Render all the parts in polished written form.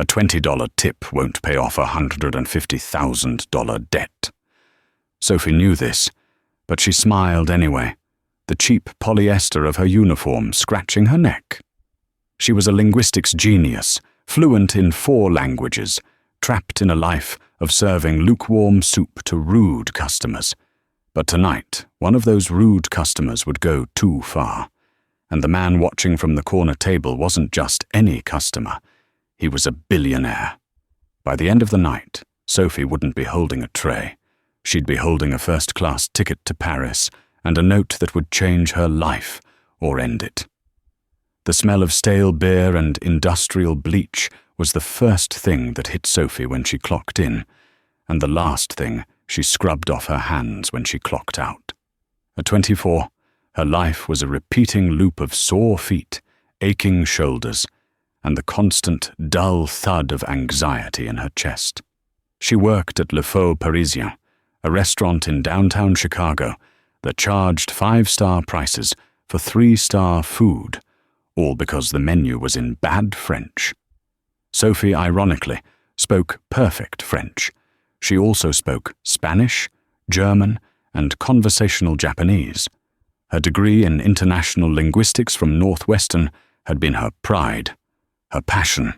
A $20 tip won't pay off a $150,000 debt. Sophie knew this, but she smiled anyway, the cheap polyester of her uniform scratching her neck. She was a linguistics genius, fluent in 4 languages, trapped in a life of serving lukewarm soup to rude customers. But tonight, one of those rude customers would go too far. And the man watching from the corner table wasn't just any customer. He was a billionaire. By the end of the night, Sophie wouldn't be holding a tray. She'd be holding a first-class ticket to Paris and a note that would change her life or end it. The smell of stale beer and industrial bleach was the first thing that hit Sophie when she clocked in, and the last thing she scrubbed off her hands when she clocked out. At 24, her life was a repeating loop of sore feet, aching shoulders, and the constant, dull thud of anxiety in her chest. She worked at Le Faux Parisien, a restaurant in downtown Chicago that charged 5-star prices for 3-star food, all because the menu was in bad French. Sophie, ironically, spoke perfect French. She also spoke Spanish, German, and conversational Japanese. Her degree in international linguistics from Northwestern had been her pride, her passion.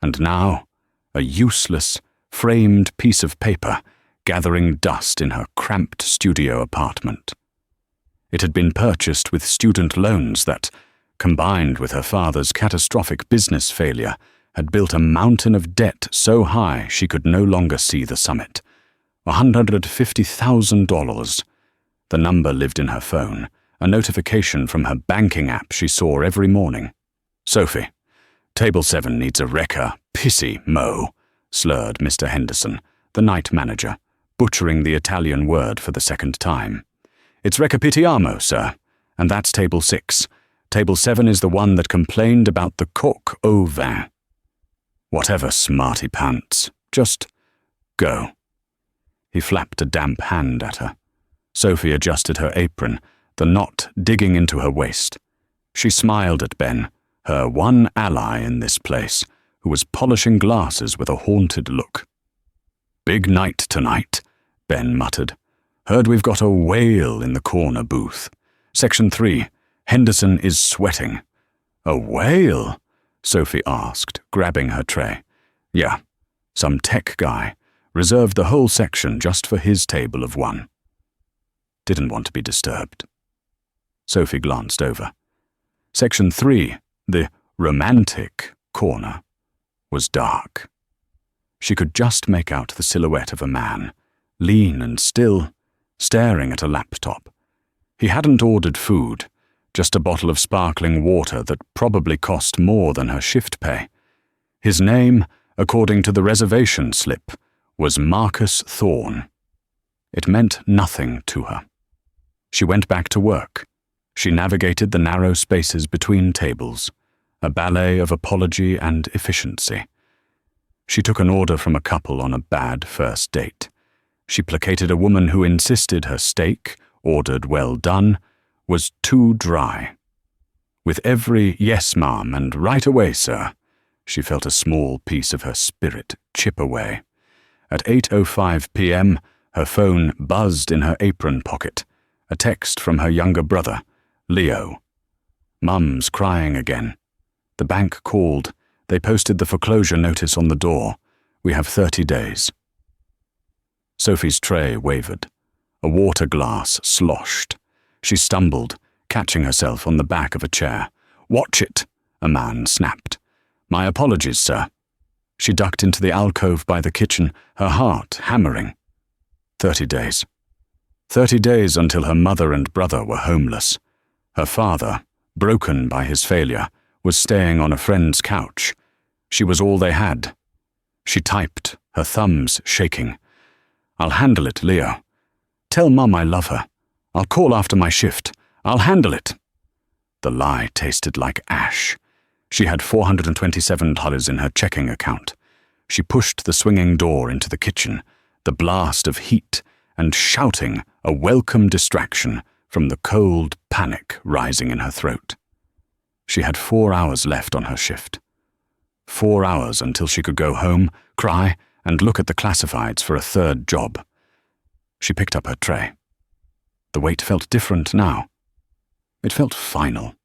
And now, a useless, framed piece of paper gathering dust in her cramped studio apartment. It had been purchased with student loans that, combined with her father's catastrophic business failure, had built a mountain of debt so high she could no longer see the summit. $150,000. The number lived in her phone, a notification from her banking app she saw every morning. "Sophie, Table 7 needs a wrecker, pissy mo," slurred Mr. Henderson, the night manager, butchering the Italian word for the second time. "It's recapitiamo, sir, and that's Table 6. Table 7 is the one that complained about the coq au vin." "Whatever, smarty pants. Just go." He flapped a damp hand at her. Sophie adjusted her apron, the knot digging into her waist. She smiled at Ben, her one ally in this place, who was polishing glasses with a haunted look. "Big night tonight," Ben muttered. "Heard we've got a whale in the corner booth. Section 3, Henderson is sweating." "A whale?" Sophie asked, grabbing her tray. "Yeah, some tech guy. Reserved the whole section just for his table of 1. Didn't want to be disturbed." Sophie glanced over. Section 3, the romantic corner, was dark. She could just make out the silhouette of a man, lean and still, staring at a laptop. He hadn't ordered food, just a bottle of sparkling water that probably cost more than her shift pay. His name, according to the reservation slip, was Marcus Thorne. It meant nothing to her. She went back to work. She navigated the narrow spaces between tables, a ballet of apology and efficiency. She took an order from a couple on a bad first date. She placated a woman who insisted her steak, ordered well done, was too dry. With every "yes, ma'am," and "right away, sir," she felt a small piece of her spirit chip away. At 8:05 p.m., her phone buzzed in her apron pocket, a text from her younger brother, Leo. "Mum's crying again. The bank called. They posted the foreclosure notice on the door. We have 30 days. Sophie's tray wavered. A water glass sloshed. She stumbled, catching herself on the back of a chair. "Watch it," a man snapped. "My apologies, sir." She ducked into the alcove by the kitchen, her heart hammering. 30 days. 30 days until her mother and brother were homeless. Her father, broken by his failure, was staying on a friend's couch. She was all they had. She typed, her thumbs shaking. "I'll handle it, Leo. Tell Mum I love her. I'll call after my shift. I'll handle it." The lie tasted like ash. She had $427 in her checking account. She pushed the swinging door into the kitchen, the blast of heat and shouting a welcome distraction from the cold panic rising in her throat. She had 4 hours left on her shift. 4 hours until she could go home, cry, and look at the classifieds for a third job. She picked up her tray. The wait felt different now. It felt final.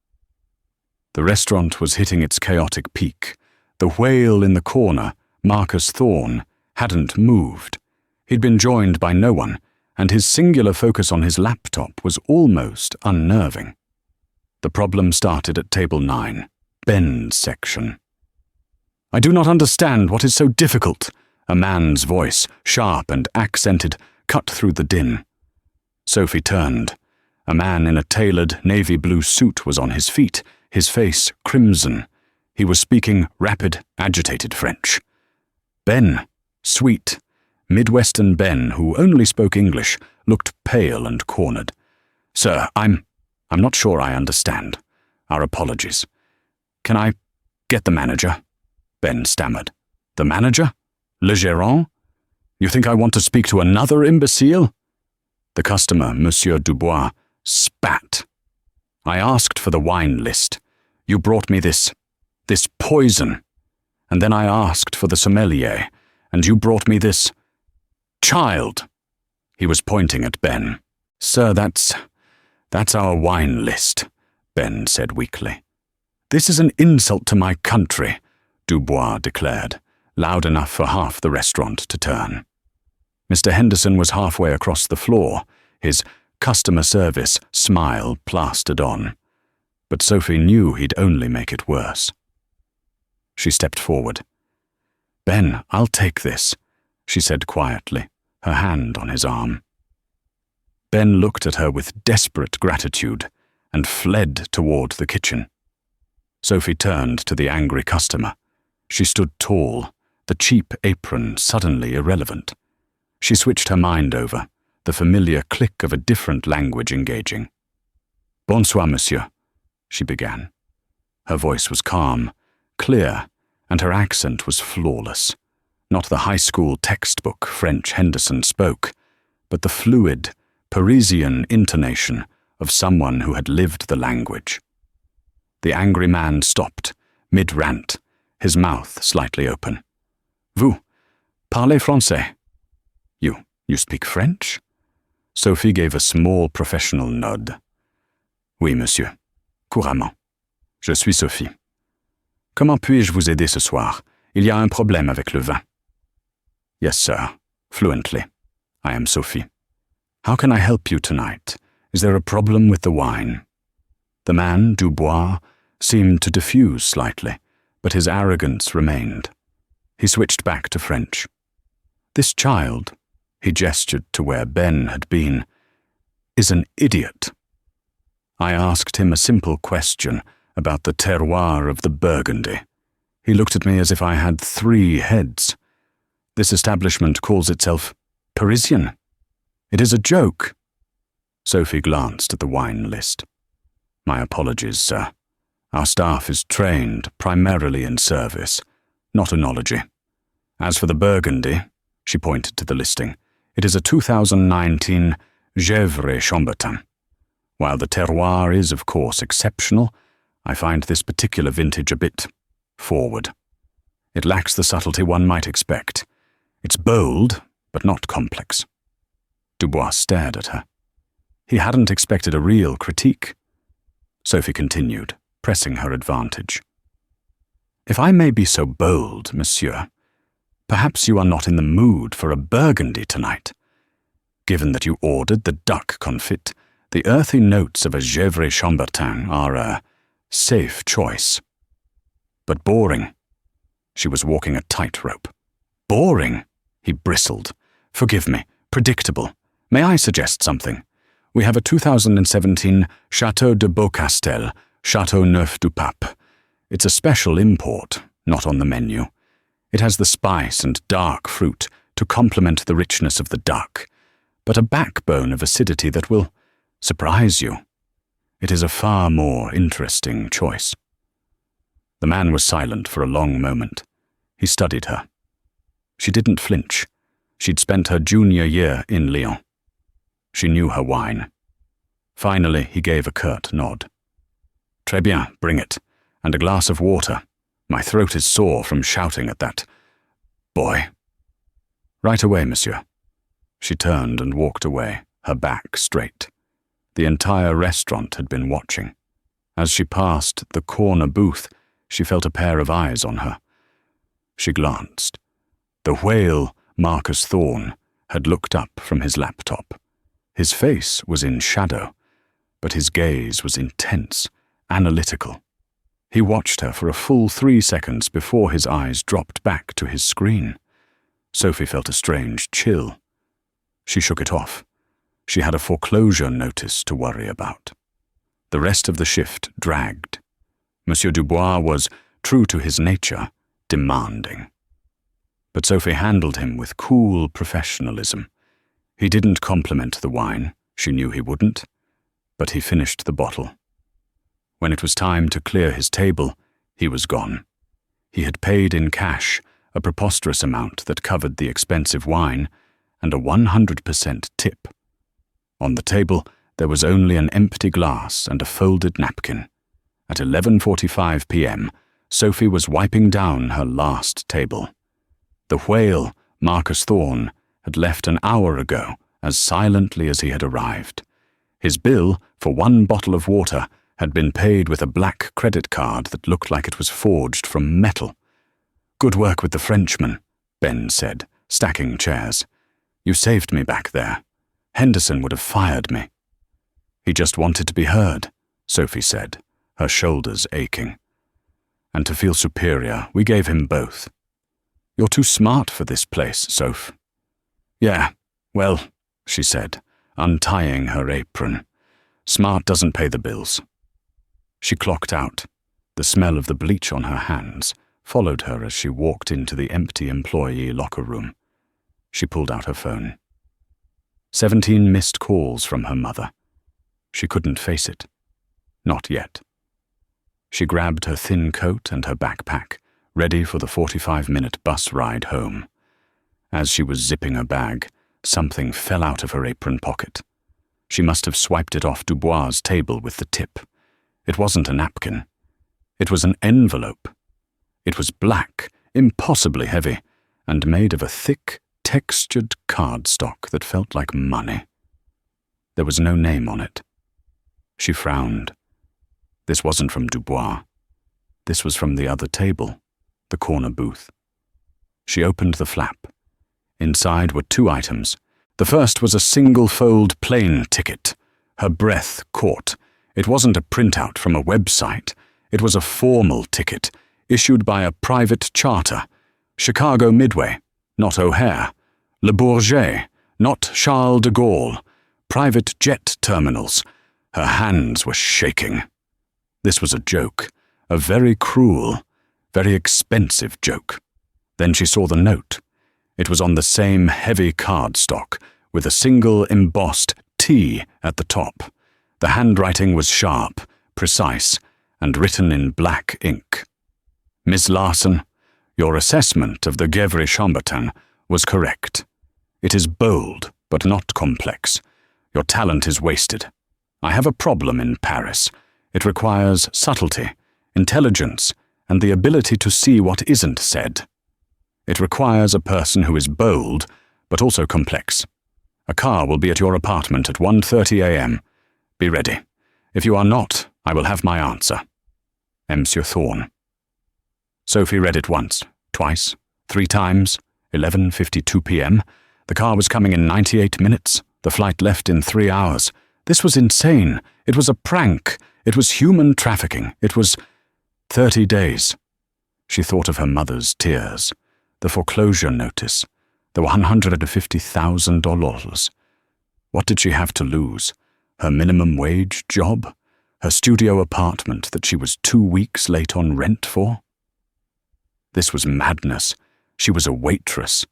The restaurant was hitting its chaotic peak. The whale in the corner, Marcus Thorne, hadn't moved. He'd been joined by no one, and his singular focus on his laptop was almost unnerving. The problem started at table 9, Ben's section. "I do not understand what is so difficult," a man's voice, sharp and accented, cut through the din. Sophie turned. A man in a tailored navy blue suit was on his feet, his face crimson. He was speaking rapid, agitated French. Ben, sweet, Midwestern Ben, who only spoke English, looked pale and cornered. "Sir, I'm not sure I understand. Our apologies. Can I get the manager?" Ben stammered. "The manager? Le gérant? You think I want to speak to another imbecile?" The customer, Monsieur Dubois, spat. "I asked for the wine list. You brought me this poison. And then I asked for the sommelier, and you brought me this child." He was pointing at Ben. "Sir, that's our wine list," Ben said weakly. "This is an insult to my country," Dubois declared, loud enough for half the restaurant to turn. Mr. Henderson was halfway across the floor, his customer service smile plastered on. But Sophie knew he'd only make it worse. She stepped forward. "Ben, I'll take this," she said quietly, her hand on his arm. Ben looked at her with desperate gratitude and fled toward the kitchen. Sophie turned to the angry customer. She stood tall, the cheap apron suddenly irrelevant. She switched her mind over, the familiar click of a different language engaging. "Bonsoir, monsieur," she began. Her voice was calm, clear, and her accent was flawless. Not the high school textbook French Henderson spoke, but the fluid, Parisian intonation of someone who had lived the language. The angry man stopped, mid-rant, his mouth slightly open. "Vous parlez français? You speak French?" Sophie gave a small professional nod. "Oui, monsieur. Couramment. Je suis Sophie. Comment puis-je vous aider ce soir? Il y a un problème avec le vin." "Yes, sir. Fluently. I am Sophie. How can I help you tonight? Is there a problem with the wine?" The man, Dubois, seemed to diffuse slightly, but his arrogance remained. He switched back to French. "This child," he gestured to where Ben had been, "is an idiot." I asked him a simple question about the terroir of the Burgundy. He looked at me as if I had 3 heads. "This establishment calls itself Parisian. It is a joke." Sophie glanced at the wine list. "My apologies, sir. Our staff is trained primarily in service, not enology. As for the Burgundy," she pointed to the listing, "it is a 2019 Gevrey Chambertin. While the terroir is, of course, exceptional, I find this particular vintage a bit forward. It lacks the subtlety one might expect. It's bold, but not complex." Dubois stared at her. He hadn't expected a real critique. Sophie continued, pressing her advantage. "If I may be so bold, monsieur, perhaps you are not in the mood for a Burgundy tonight. Given that you ordered the duck confit, the earthy notes of a Gevrey Chambertin are a safe choice. But boring." She was walking a tightrope. "Boring?" He bristled. "Forgive me. Predictable. May I suggest something? We have a 2017 Chateau de Beaucastel, Chateau Neuf du Pape. It's a special import, not on the menu. It has the spice and dark fruit to complement the richness of the duck, but a backbone of acidity that will surprise you. It is a far more interesting choice." The man was silent for a long moment. He studied her. She didn't flinch. She'd spent her junior year in Lyon. She knew her wine. Finally, he gave a curt nod. "Très bien, bring it. And a glass of water. My throat is sore from shouting at that boy." "Right away, monsieur." She turned and walked away, her back straight. The entire restaurant had been watching. As she passed the corner booth, she felt a pair of eyes on her. She glanced. The whale, Marcus Thorne, had looked up from his laptop. His face was in shadow, but his gaze was intense, analytical. He watched her for a full 3 seconds before his eyes dropped back to his screen. Sophie felt a strange chill. She shook it off. She had a foreclosure notice to worry about. The rest of the shift dragged. Monsieur Dubois was, true to his nature, demanding. But Sophie handled him with cool professionalism. He didn't compliment the wine, she knew he wouldn't, but he finished the bottle. When it was time to clear his table, he was gone. He had paid in cash a preposterous amount that covered the expensive wine and a 100% tip. On the table, there was only an empty glass and a folded napkin. At 11:45 p.m., Sophie was wiping down her last table. The whale, Marcus Thorne, had left an hour ago as silently as he had arrived. His bill for 1 bottle of water had been paid with a black credit card that looked like it was forged from metal. "Good work with the Frenchman," Ben said, stacking chairs. "You saved me back there. Henderson would have fired me." "He just wanted to be heard," Sophie said, her shoulders aching. "And to feel superior, we gave him both." "You're too smart for this place, Soph." "Yeah, well," she said, untying her apron. "Smart doesn't pay the bills." She clocked out. The smell of the bleach on her hands followed her as she walked into the empty employee locker room. She pulled out her phone. 17 missed calls from her mother. She couldn't face it. Not yet. She grabbed her thin coat and her backpack, ready for the 45-minute bus ride home. As she was zipping her bag, something fell out of her apron pocket. She must have swiped it off Dubois' table with the tip. It wasn't a napkin. It was an envelope. It was black, impossibly heavy, and made of a thick, textured cardstock that felt like money. There was no name on it. She frowned. This wasn't from Dubois. This was from the other table, the corner booth. She opened the flap. Inside were 2 items. The first was a single-fold plane ticket. Her breath caught. It wasn't a printout from a website. It was a formal ticket, issued by a private charter. Chicago Midway, not O'Hare. Le Bourget, not Charles de Gaulle. Private jet terminals. Her hands were shaking. This was a joke, a very cruel, very expensive joke. Then she saw the note. It was on the same heavy cardstock, with a single embossed T at the top. The handwriting was sharp, precise, and written in black ink. "Miss Larson, your assessment of the Gevrey-Chambertin was correct. It is bold, but not complex. Your talent is wasted. I have a problem in Paris. It requires subtlety, intelligence, and the ability to see what isn't said. It requires a person who is bold, but also complex. A car will be at your apartment at 1:30 a.m. Be ready. If you are not, I will have my answer. Monsieur Thorne." Sophie read it once, twice, 3 times, 11:52 p.m. The car was coming in 98 minutes. The flight left in 3 hours. This was insane. It was a prank. It was human trafficking. It was 30 days. She thought of her mother's tears, the foreclosure notice, the $150,000. What did she have to lose? Her minimum wage job? Her studio apartment that she was 2 weeks late on rent for? This was madness. She was a waitress.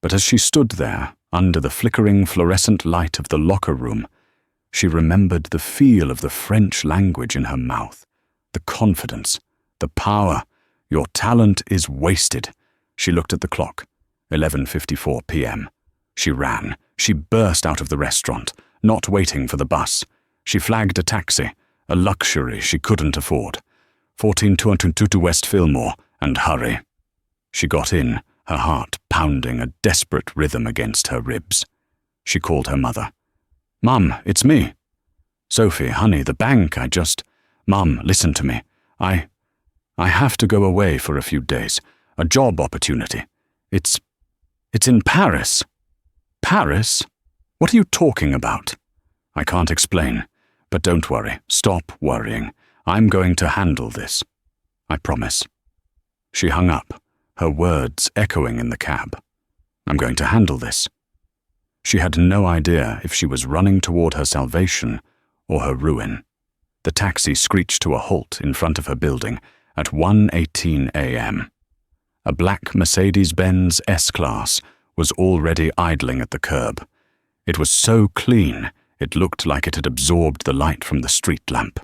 But as she stood there, under the flickering fluorescent light of the locker room, she remembered the feel of the French language in her mouth, the confidence, the power. Your talent is wasted. She looked at the clock. 11:54 p.m. She ran. She burst out of the restaurant, not waiting for the bus. She flagged a taxi, a luxury she couldn't afford. 14222 West Fillmore, and hurry." She got in, her heart pounding a desperate rhythm against her ribs. She called her mother. "Mum, it's me." "Sophie, honey, the bank, Mum, listen to me. I have to go away for a few days. A job opportunity. It's in Paris." "Paris? What are you talking about?" "I can't explain. But don't worry. Stop worrying. I'm going to handle this. I promise." She hung up, her words echoing in the cab. "I'm going to handle this." She had no idea if she was running toward her salvation or her ruin. The taxi screeched to a halt in front of her building at 1:18 a.m. A black Mercedes-Benz S-Class was already idling at the curb. It was so clean, it looked like it had absorbed the light from the street lamp.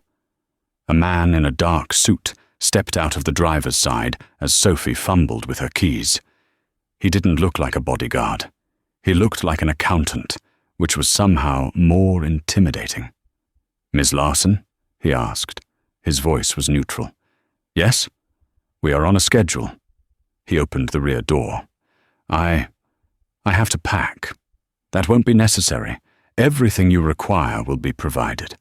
A man in a dark suit stepped out of the driver's side as Sophie fumbled with her keys. He didn't look like a bodyguard. He looked like an accountant, which was somehow more intimidating. "Miss Larson?" he asked. His voice was neutral. "Yes? We are on a schedule." He opened the rear door. I have to pack." "That won't be necessary. Everything you require will be provided.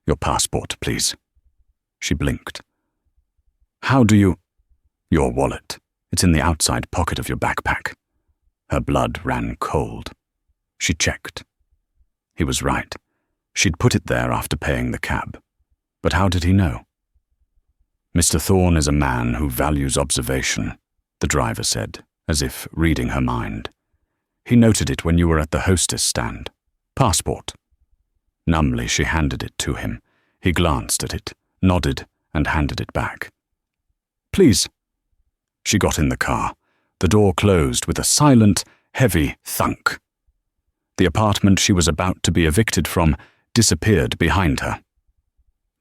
Your passport, please." She blinked. "How do you—" "Your wallet. It's in the outside pocket of your backpack." Her blood ran cold. She checked. He was right. She'd put it there after paying the cab. But how did he know? "Mr. Thorne is a man who values observation," the driver said, as if reading her mind. "He noted it when you were at the hostess stand. Passport." Numbly, she handed it to him. He glanced at it, nodded, and handed it back. "Please." She got in the car. The door closed with a silent, heavy thunk. The apartment she was about to be evicted from disappeared behind her.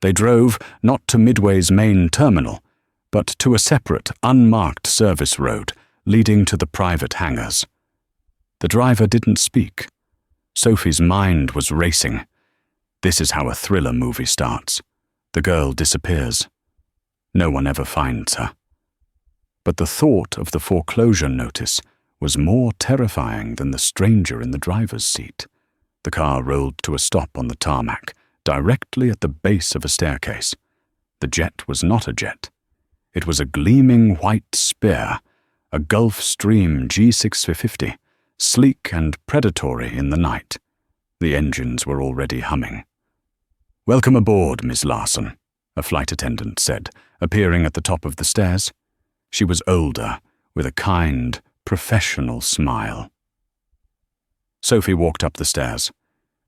They drove not to Midway's main terminal, but to a separate, unmarked service road leading to the private hangars. The driver didn't speak. Sophie's mind was racing. This is how a thriller movie starts. The girl disappears. No one ever finds her. But the thought of the foreclosure notice was more terrifying than the stranger in the driver's seat. The car rolled to a stop on the tarmac, directly at the base of a staircase. The jet was not a jet. It was a gleaming white spear, a Gulfstream G650, sleek and predatory in the night. The engines were already humming. "Welcome aboard, Miss Larson," a flight attendant said, appearing at the top of the stairs. She was older, with a kind, professional smile. Sophie walked up the stairs.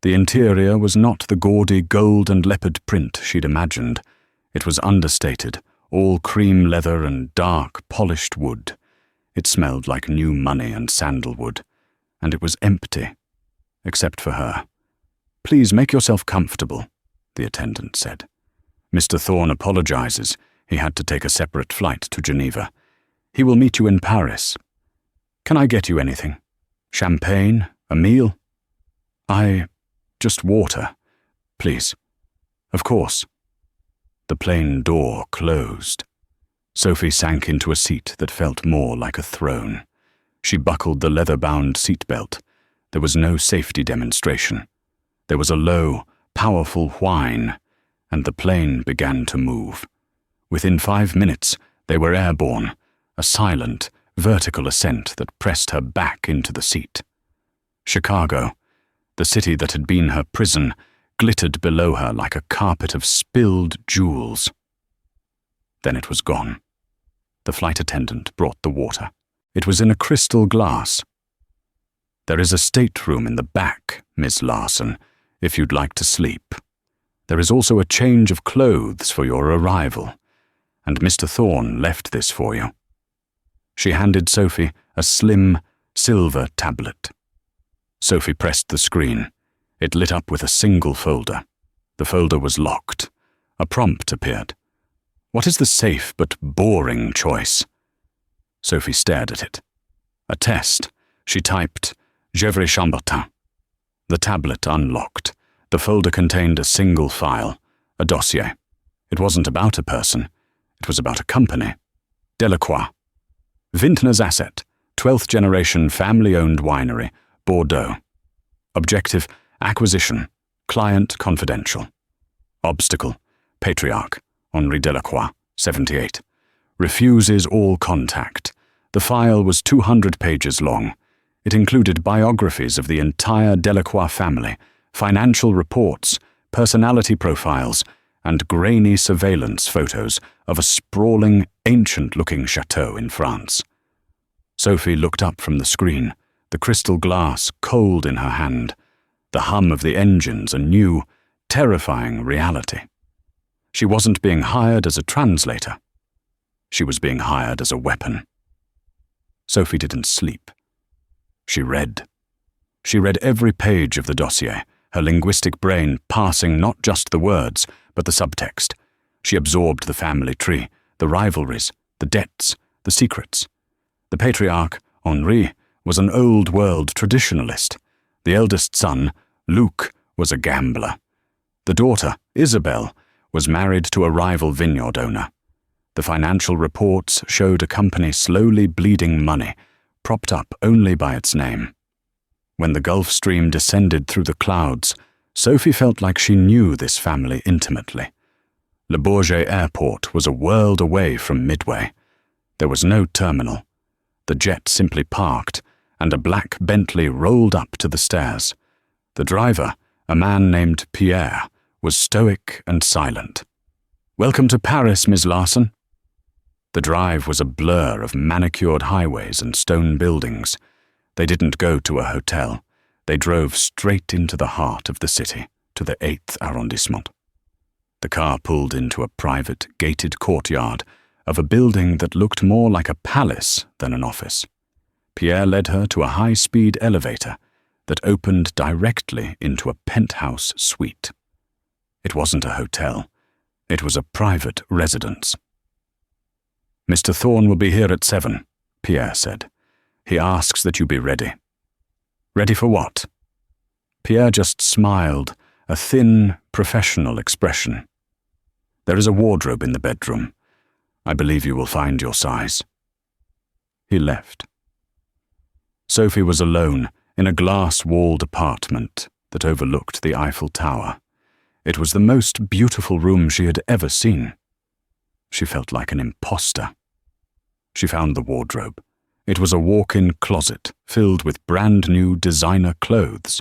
The interior was not the gaudy gold and leopard print she'd imagined. It was understated, all cream leather and dark, polished wood. It smelled like new money and sandalwood, and it was empty, except for her. "Please make yourself comfortable," the attendant said. "Mr. Thorne apologizes. He had to take a separate flight to Geneva. He will meet you in Paris. Can I get you anything? Champagne? A meal?" Just water, please." "Of course." The plane door closed. Sophie sank into a seat that felt more like a throne. She buckled the leather-bound seatbelt. There was no safety demonstration. There was a low, powerful whine, and the plane began to move. Within 5 minutes, they were airborne, a silent, vertical ascent that pressed her back into the seat. Chicago, the city that had been her prison, glittered below her like a carpet of spilled jewels. Then it was gone. The flight attendant brought the water. It was in a crystal glass. "There is a stateroom in the back, Miss Larson, if you'd like to sleep. There is also a change of clothes for your arrival, and Mr. Thorne left this for you." She handed Sophie a slim, silver tablet. Sophie pressed the screen. It lit up with a single folder. The folder was locked. A prompt appeared. "What is the safe but boring choice?" Sophie stared at it. A test. She typed, "Gevrey Chambertin." The tablet unlocked. The folder contained a single file, a dossier. It wasn't about a person. It was about a company. Delacroix. Vintner's Asset, 12th generation family-owned winery, Bordeaux. Objective, acquisition. Client confidential. Obstacle, Patriarch, Henri Delacroix, 78. Refuses all contact. The file was 200 pages long. It included biographies of the entire Delacroix family, financial reports, personality profiles, and grainy surveillance photos of a sprawling, ancient-looking chateau in France. Sophie looked up from the screen, the crystal glass cold in her hand, the hum of the engines a new, terrifying reality. She wasn't being hired as a translator. She was being hired as a weapon. Sophie didn't sleep. She read. She read every page of the dossier, her linguistic brain parsing not just the words, but the subtext. She absorbed the family tree, the rivalries, the debts, the secrets. The patriarch, Henri, was an old-world traditionalist. The eldest son, Luc, was a gambler. The daughter, Isabelle, was married to a rival vineyard owner. The financial reports showed a company slowly bleeding money, propped up only by its name. When the Gulf Stream descended through the clouds, Sophie felt like she knew this family intimately. Le Bourget Airport was a world away from Midway. There was no terminal. The jet simply parked, and a black Bentley rolled up to the stairs. The driver, a man named Pierre, was stoic and silent. "Welcome to Paris, Miss Larson." The drive was a blur of manicured highways and stone buildings. They didn't go to a hotel. They drove straight into the heart of the city, to the 8th arrondissement. The car pulled into a private, gated courtyard of a building that looked more like a palace than an office. Pierre led her to a high-speed elevator that opened directly into a penthouse suite. It wasn't a hotel. It was a private residence. "Mr. Thorne will be here at 7, Pierre said. "He asks that you be ready." "Ready for what?" Pierre just smiled, a thin, professional expression. "There is a wardrobe in the bedroom. I believe you will find your size." He left. Sophie was alone in a glass-walled apartment that overlooked the Eiffel Tower. It was the most beautiful room she had ever seen. She felt like an imposter. She found the wardrobe. It was a walk-in closet filled with brand-new designer clothes,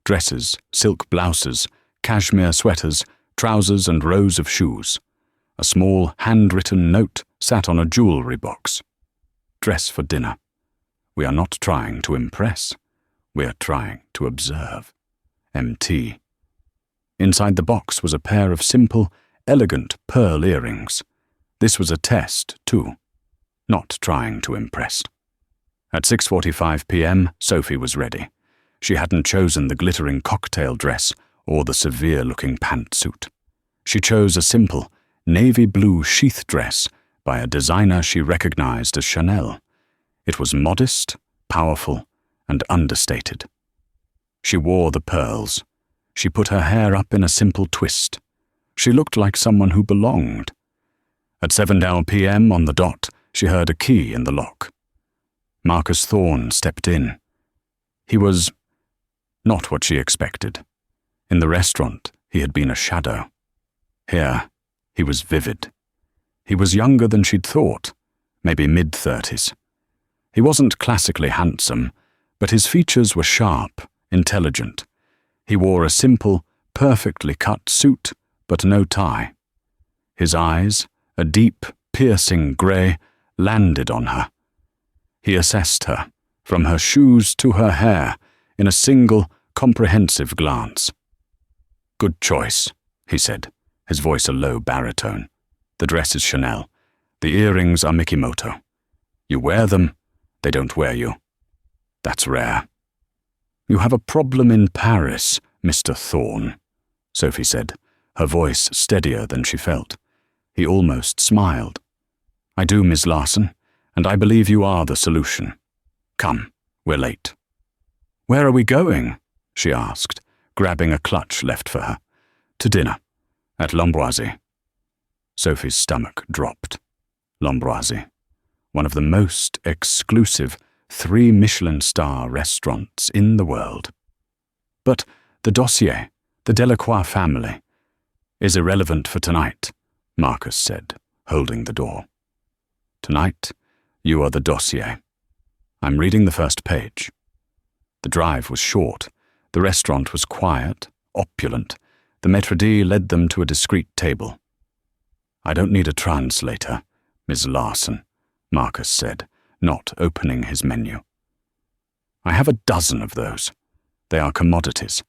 dresses, silk blouses, cashmere sweaters, trousers, and rows of shoes. A small handwritten note sat on a jewelry box. "Dress for dinner. We are not trying to impress. We are trying to observe. MT." Inside the box was a pair of simple, elegant pearl earrings. This was a test, too. Not trying to impress. At 6:45 p.m., Sophie was ready. She hadn't chosen the glittering cocktail dress or the severe-looking pantsuit. She chose a simple, navy blue sheath dress by a designer she recognized as Chanel. It was modest, powerful, and understated. She wore the pearls. She put her hair up in a simple twist. She looked like someone who belonged. At 7 p.m. on the dot, she heard a key in the lock. Marcus Thorne stepped in. He was not what she expected. In the restaurant, he had been a shadow. Here, he was vivid. He was younger than she'd thought, maybe mid-30s. He wasn't classically handsome, but his features were sharp, intelligent. He wore a simple, perfectly cut suit, but no tie. His eyes, a deep, piercing grey, landed on her. He assessed her, from her shoes to her hair, in a single, comprehensive glance. "Good choice," he said, his voice a low baritone. "The dress is Chanel. The earrings are Mikimoto. You wear them, they don't wear you. That's rare." "You have a problem in Paris, Mr. Thorne," Sophie said, her voice steadier than she felt. He almost smiled. "I do, Miss Larson, and I believe you are the solution. Come, we're late." "Where are we going?" she asked, grabbing a clutch left for her. "To dinner, at L'Ambroisie." Sophie's stomach dropped. L'Ambroisie, one of the most exclusive 3 Michelin star restaurants in the world. But the dossier, the Delacroix family, is irrelevant for tonight, Marcus said, holding the door. Tonight, you are the dossier. I'm reading the first page. The drive was short. The restaurant was quiet, opulent. The maître d' led them to a discreet table. I don't need a translator, Miss Larson, Marcus said, not opening his menu. I have a dozen of those. They are commodities.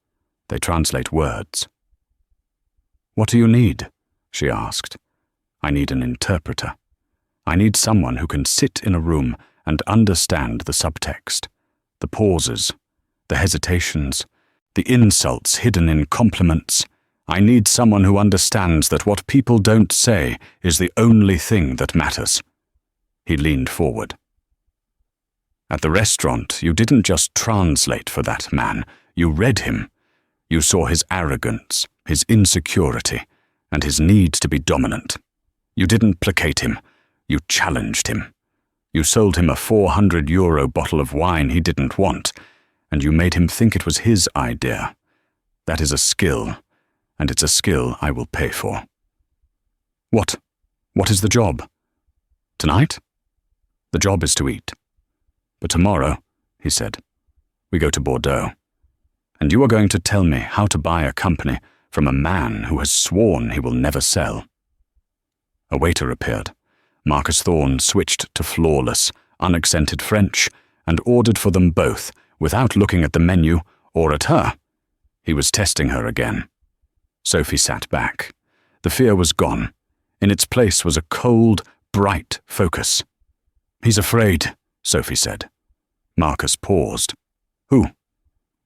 They translate words. What do you need? She asked. I need an interpreter. I need someone who can sit in a room and understand the subtext, the pauses, the hesitations, the insults hidden in compliments. I need someone who understands that what people don't say is the only thing that matters. He leaned forward. At the restaurant, you didn't just translate for that man. You read him. You saw his arrogance, his insecurity, and his need to be dominant. You didn't placate him. You challenged him. You sold him a €400 bottle of wine he didn't want, and you made him think it was his idea. That is a skill, and it's a skill I will pay for. What is the job? Tonight? The job is to eat. But tomorrow, he said, we go to Bordeaux. And you are going to tell me how to buy a company from a man who has sworn he will never sell. A waiter appeared. Marcus Thorne switched to flawless, unaccented French and ordered for them both without looking at the menu or at her. He was testing her again. Sophie sat back. The fear was gone. In its place was a cold, bright focus. He's afraid, Sophie said. Marcus paused. Who?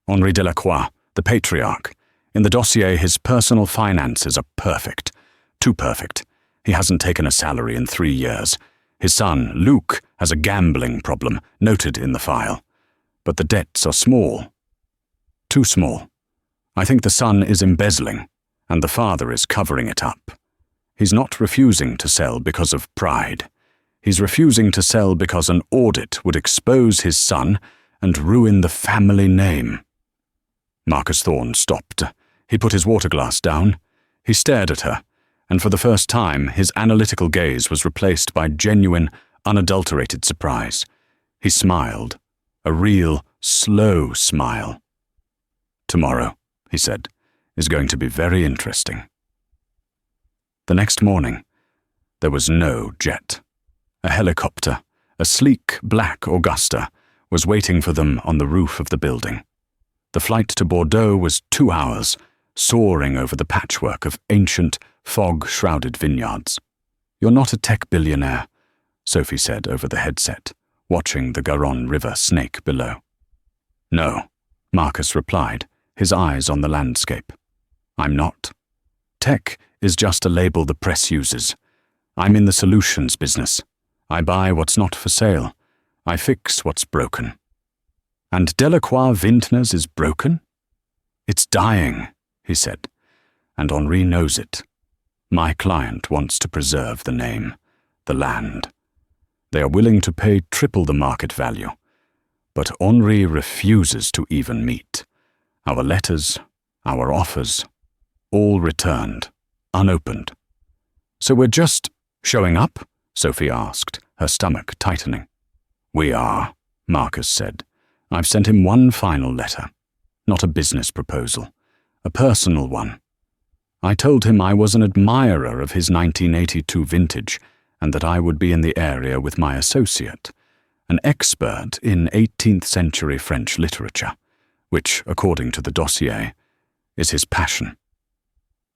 Henri Delacroix, the patriarch. In the dossier, his personal finances are perfect. Too perfect. He hasn't taken a salary in 3 years. His son, Luc, has a gambling problem, noted in the file. But the debts are small. Too small. I think the son is embezzling, and the father is covering it up. He's not refusing to sell because of pride. He's refusing to sell because an audit would expose his son and ruin the family name. Marcus Thorne stopped. He put his water glass down. He stared at her, and for the first time his analytical gaze was replaced by genuine, unadulterated surprise. He smiled, a real, slow smile. Tomorrow, he said, is going to be very interesting. The next morning, there was no jet. A helicopter, a sleek black Augusta, was waiting for them on the roof of the building. The flight to Bordeaux was 2 hours, soaring over the patchwork of ancient, fog-shrouded vineyards. You're not a tech billionaire, Sophie said over the headset, watching the Garonne River snake below. No, Marcus replied, his eyes on the landscape. I'm not. Tech is just a label the press uses. I'm in the solutions business. I buy what's not for sale. I fix what's broken. And Delacroix Vintners is broken? It's dying, he said, and Henri knows it. My client wants to preserve the name, the land. They are willing to pay triple the market value, but Henri refuses to even meet. Our letters, our offers, all returned, unopened. So we're just showing up? Sophie asked, her stomach tightening. We are, Marcus said. I've sent him one final letter, not a business proposal, a personal one. I told him I was an admirer of his 1982 vintage and that I would be in the area with my associate, an expert in 18th century French literature, which, according to the dossier, is his passion.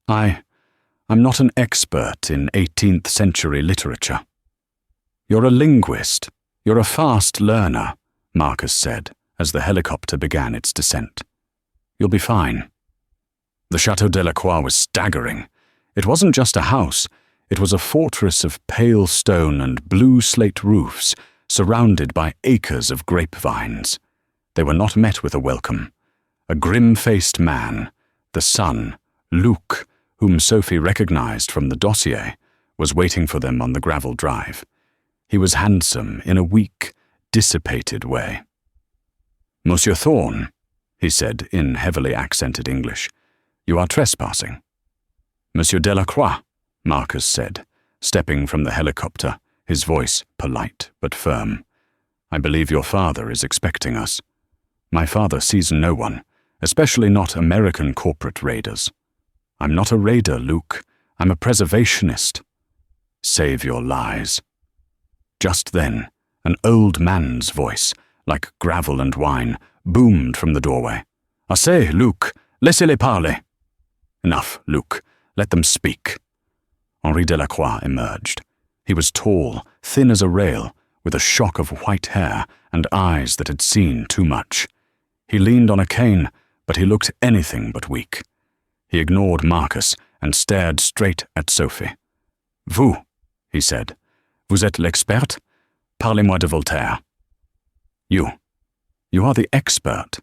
I'm not an expert in 18th century literature. You're a linguist. You're a fast learner, Marcus said as the helicopter began its descent. You'll be fine. The Chateau Delacroix was staggering. It wasn't just a house. It was a fortress of pale stone and blue slate roofs, surrounded by acres of grapevines. They were not met with a welcome. A grim-faced man, the son, Luc, whom Sophie recognized from the dossier, was waiting for them on the gravel drive. He was handsome in a weak, dissipated way. "Monsieur Thorne," he said in heavily accented English, "you are trespassing." "Monsieur Delacroix," Marcus said, stepping from the helicopter, his voice polite but firm. "I believe your father is expecting us." "My father sees no one, especially not American corporate raiders." "I'm not a raider, Luke. I'm a preservationist." "Save your lies." Just then, an old man's voice, like gravel and wine, boomed from the doorway. "Assez, Luke. Laissez-les parler." "Enough, Luke. Let them speak." Henri Delacroix emerged. He was tall, thin as a rail, with a shock of white hair and eyes that had seen too much. He leaned on a cane, but he looked anything but weak. He ignored Marcus and stared straight at Sophie. "Vous," he said, "vous êtes l'experte? Parlez-moi de Voltaire." You are the expert.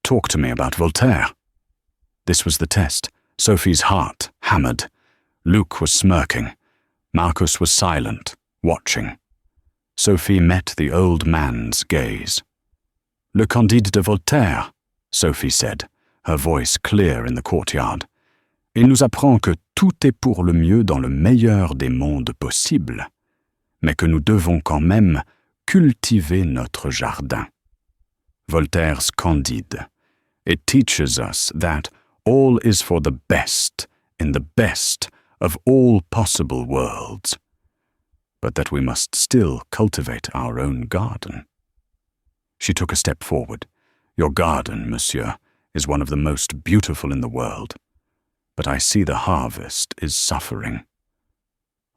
Talk to me about Voltaire." This was the test. Sophie's heart hammered. Luke was smirking. Marcus was silent, watching. Sophie met the old man's gaze. "Le Candide de Voltaire," Sophie said, her voice clear in the courtyard. "Il nous apprend que tout est pour le mieux dans le meilleur des mondes possibles, mais que nous devons quand même cultiver notre jardin." Voltaire's Candide. It teaches us that all is for the best in the best of all possible worlds, but that we must still cultivate our own garden. She took a step forward. "Your garden, monsieur, is one of the most beautiful in the world, but I see the harvest is suffering."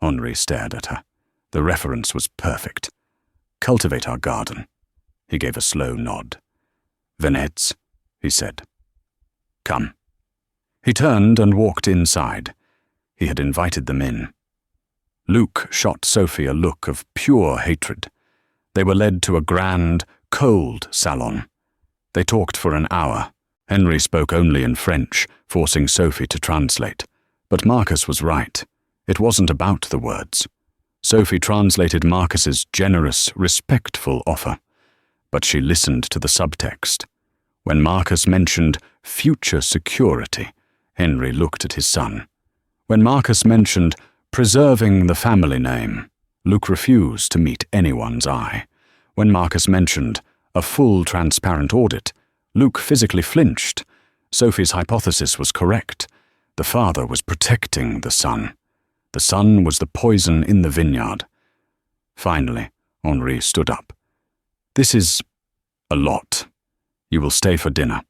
Henri stared at her. The reference was perfect. "Cultivate our garden." He gave a slow nod. "Venez," he said. "Come." He turned and walked inside. He had invited them in. Luke shot Sophie a look of pure hatred. They were led to a grand, cold salon. They talked for an hour. Henri spoke only in French, forcing Sophie to translate. But Marcus was right. It wasn't about the words. Sophie translated Marcus's generous, respectful offer, but she listened to the subtext. When Marcus mentioned future security, Henri looked at his son. When Marcus mentioned preserving the family name, Luke refused to meet anyone's eye. When Marcus mentioned a full transparent audit, Luke physically flinched. Sophie's hypothesis was correct. The father was protecting the son. The son was the poison in the vineyard. Finally, Henri stood up. "This is a lot. You will stay for dinner.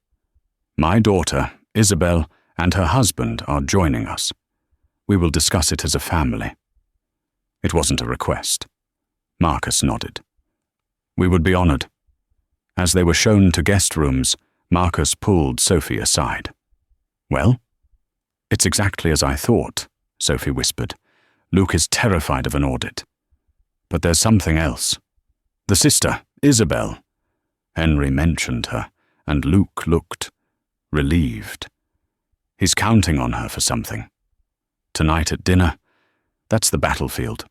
My daughter, Isabel, and her husband are joining us. We will discuss it as a family." It wasn't a request. Marcus nodded. "We would be honored." As they were shown to guest rooms, Marcus pulled Sophie aside. "Well?" "It's exactly as I thought," Sophie whispered. "Luke is terrified of an audit. But there's something else. The sister, Isabel." Henri mentioned her, and Luke looked relieved. He's counting on her for something. Tonight at dinner, that's the battlefield.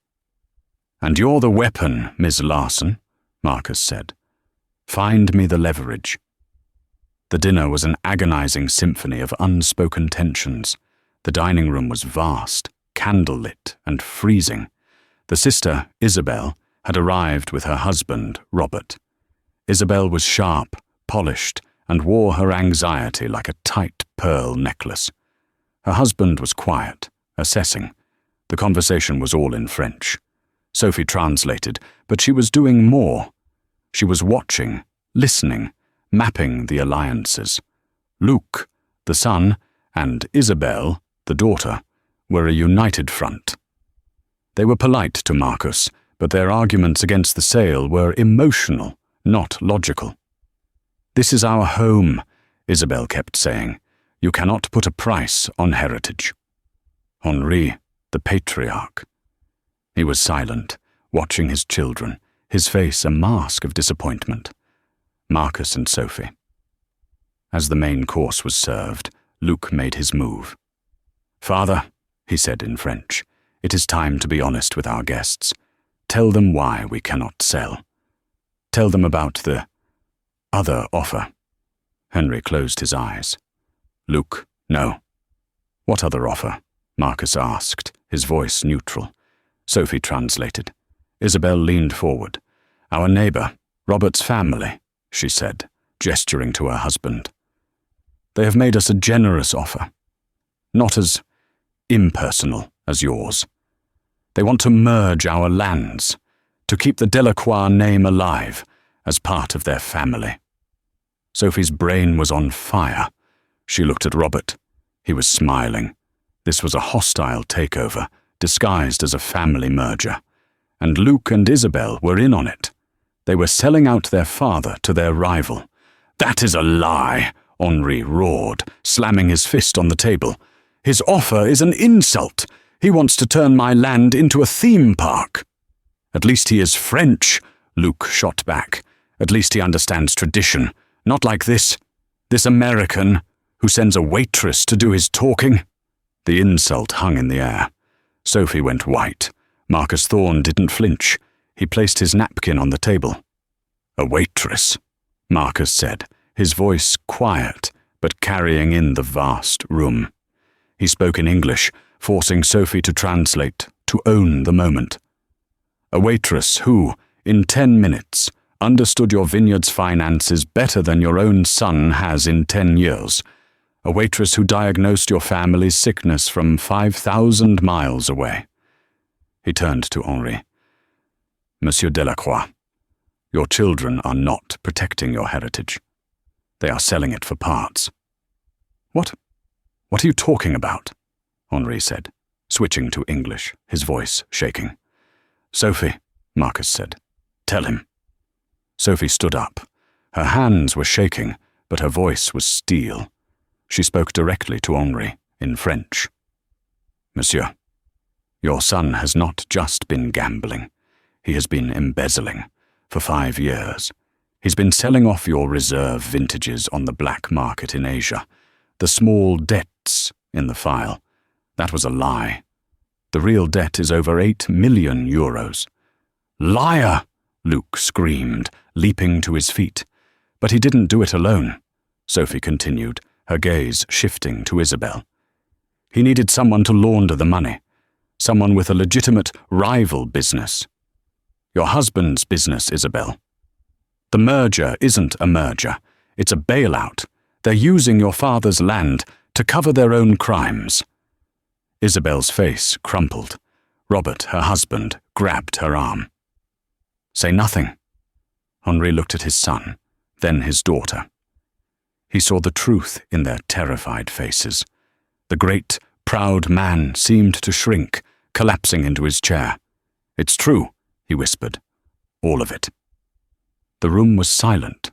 "And you're the weapon, Ms. Larson," Marcus said. "Find me the leverage." The dinner was an agonizing symphony of unspoken tensions. The dining room was vast, candlelit, and freezing. The sister, Isabel, had arrived with her husband, Robert. Isabel was sharp, polished, and wore her anxiety like a tight pearl necklace. Her husband was quiet, assessing. The conversation was all in French. Sophie translated, but she was doing more. She was watching, listening, mapping the alliances. Luke, the son, and Isabel, the daughter, were a united front. They were polite to Marcus, but their arguments against the sale were emotional, not logical. "This is our home," Isabel kept saying. "You cannot put a price on heritage." Henri, the patriarch. He was silent, watching his children, his face a mask of disappointment. Marcus and Sophie. As the main course was served, Luke made his move. "Father," he said in French, "it is time to be honest with our guests. Tell them why we cannot sell. Tell them about the other offer. Henry closed his eyes. Luke, no. What other offer? Marcus asked, his voice neutral. Sophie translated. Isabel leaned forward. Our neighbor, Robert's family, she said, gesturing to her husband. They have made us a generous offer. Not as impersonal as yours. They want to merge our lands, to keep the Delacroix name alive as part of their family. Sophie's brain was on fire. She looked at Robert. He was smiling. This was a hostile takeover, disguised as a family merger. And Luke and Isabel were in on it. They were selling out their father to their rival. That is a lie, Henri roared, slamming his fist on the table. His offer is an insult. He wants to turn my land into a theme park. At least he is French, Luke shot back. At least he understands tradition. Not like this American who sends a waitress to do his talking. The insult hung in the air. Sophie went white. Marcus Thorne didn't flinch. He placed his napkin on the table. A waitress, Marcus said, his voice quiet, but carrying in the vast room. He spoke in English, forcing Sophie to translate, to own the moment. A waitress who, in 10 minutes, understood your vineyard's finances better than your own son has in 10 years. A waitress who diagnosed your family's sickness from 5,000 miles away. He turned to Henri. Monsieur Delacroix, your children are not protecting your heritage. They are selling it for parts. What are you talking about? Henri said, switching to English, his voice shaking. Sophie, Marcus said, tell him. Sophie stood up. Her hands were shaking, but her voice was steel. She spoke directly to Henri in French. Monsieur, your son has not just been gambling. He has been embezzling for 5 years. He's been selling off your reserve vintages on the black market in Asia. The small debts in the file. That was a lie. The real debt is over 8 million euros. Liar! Luke screamed, leaping to his feet. But he didn't do it alone, Sophie continued, her gaze shifting to Isabel. He needed someone to launder the money, someone with a legitimate rival business. Your husband's business, Isabel. The merger isn't a merger. It's a bailout. They're using your father's land to cover their own crimes. Isabel's face crumpled. Robert, her husband, grabbed her arm. Say nothing. Henri looked at his son, then his daughter. He saw the truth in their terrified faces. The great, proud man seemed to shrink, collapsing into his chair. It's true, he whispered. All of it. The room was silent.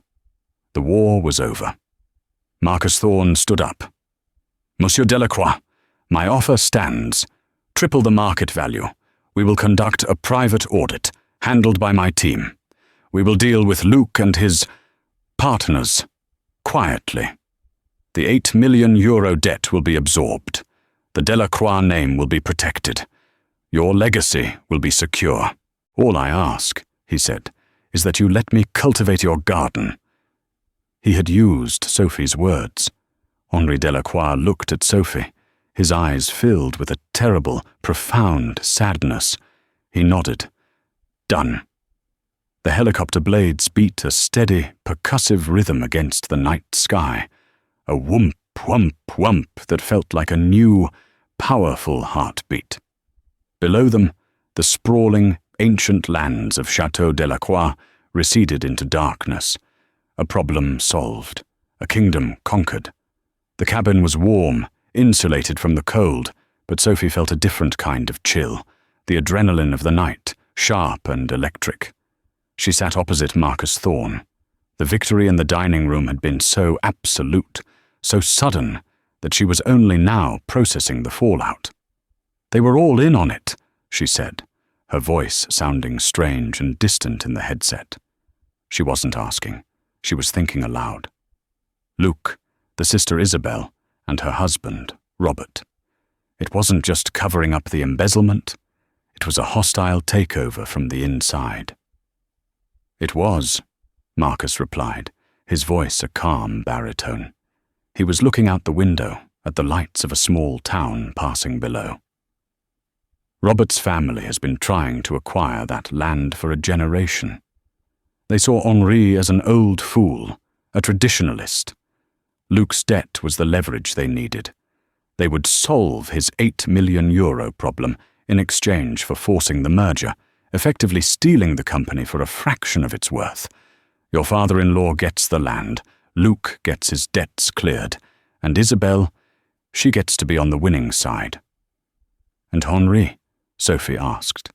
The war was over. Marcus Thorne stood up. Monsieur Delacroix, my offer stands. Triple the market value. We will conduct a private audit, handled by my team. We will deal with Luke and his partners, quietly. The 8 million euro debt will be absorbed. The Delacroix name will be protected. Your legacy will be secure. All I ask, he said, is that you let me cultivate your garden. He had used Sophie's words. Henri Delacroix looked at Sophie, his eyes filled with a terrible, profound sadness. He nodded. Done. The helicopter blades beat a steady, percussive rhythm against the night sky, a whoomp, whump, whump that felt like a new, powerful heartbeat. Below them, the sprawling, ancient lands of Château Delacroix receded into darkness. A problem solved, a kingdom conquered. The cabin was warm, insulated from the cold, but Sophie felt a different kind of chill, the adrenaline of the night, sharp and electric. She sat opposite Marcus Thorne. The victory in the dining room had been so absolute, so sudden, that she was only now processing the fallout. They were all in on it, she said, her voice sounding strange and distant in the headset. She wasn't asking. She was thinking aloud. Luke, the sister Isabel, and her husband, Robert. It wasn't just covering up the embezzlement. It was a hostile takeover from the inside. "It was," Marcus replied, his voice a calm baritone. He was looking out the window at the lights of a small town passing below. "Robert's family has been trying to acquire that land for a generation. They saw Henri as an old fool, a traditionalist. Luke's debt was the leverage they needed. They would solve his €8 million problem in exchange for forcing the merger, effectively stealing the company for a fraction of its worth. Your father-in-law gets the land, Luke gets his debts cleared, and Isabel, she gets to be on the winning side." "And Henri?" Sophie asked.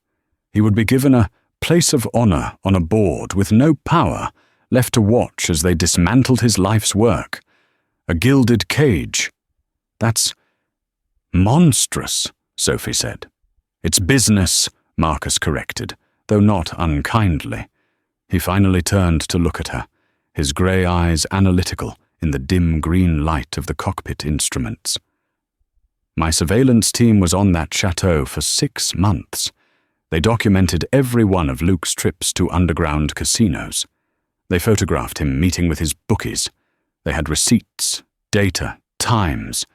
"He would be given a place of honor on a board with no power, left to watch as they dismantled his life's work. A gilded cage. That's monstrous," Sophie said. "It's business," Marcus corrected, though not unkindly. He finally turned to look at her, his grey eyes analytical in the dim green light of the cockpit instruments. "My surveillance team was on that chateau for 6 months. They documented every one of Luke's trips to underground casinos. They photographed him meeting with his bookies. They had receipts, data, times,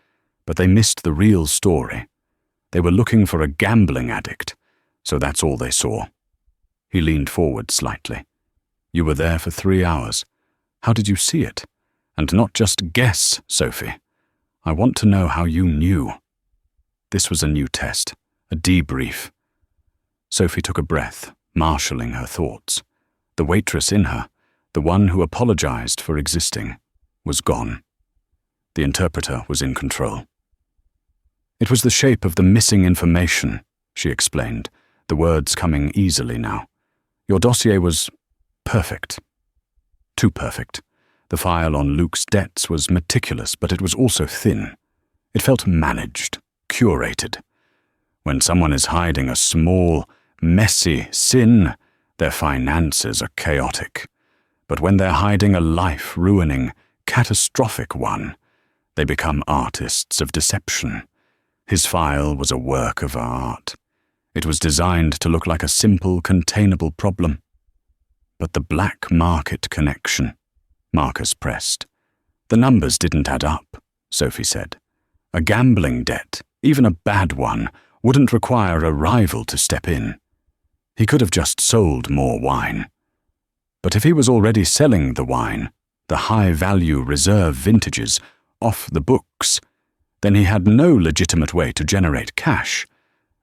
but they missed the real story. They were looking for a gambling addict, so that's all they saw." He leaned forward slightly. "You were there for 3 hours. How did you see it? And not just guess, Sophie. I want to know how you knew." This was a new test, a debrief. Sophie took a breath, marshalling her thoughts. The waitress in her, the one who apologized for existing, was gone. The interpreter was in control. "It was the shape of the missing information," she explained, the words coming easily now. "Your dossier was perfect. Too perfect. The file on Luke's debts was meticulous, but it was also thin. It felt managed, curated. When someone is hiding a small, messy sin, their finances are chaotic. But when they're hiding a life-ruining, catastrophic one, they become artists of deception. His file was a work of art. It was designed to look like a simple, containable problem. But the black market connection," Marcus pressed. "The numbers didn't add up," Sophie said. "A gambling debt, even a bad one, wouldn't require a rival to step in. He could have just sold more wine. But if he was already selling the wine, the high-value reserve vintages, off the books, then he had no legitimate way to generate cash.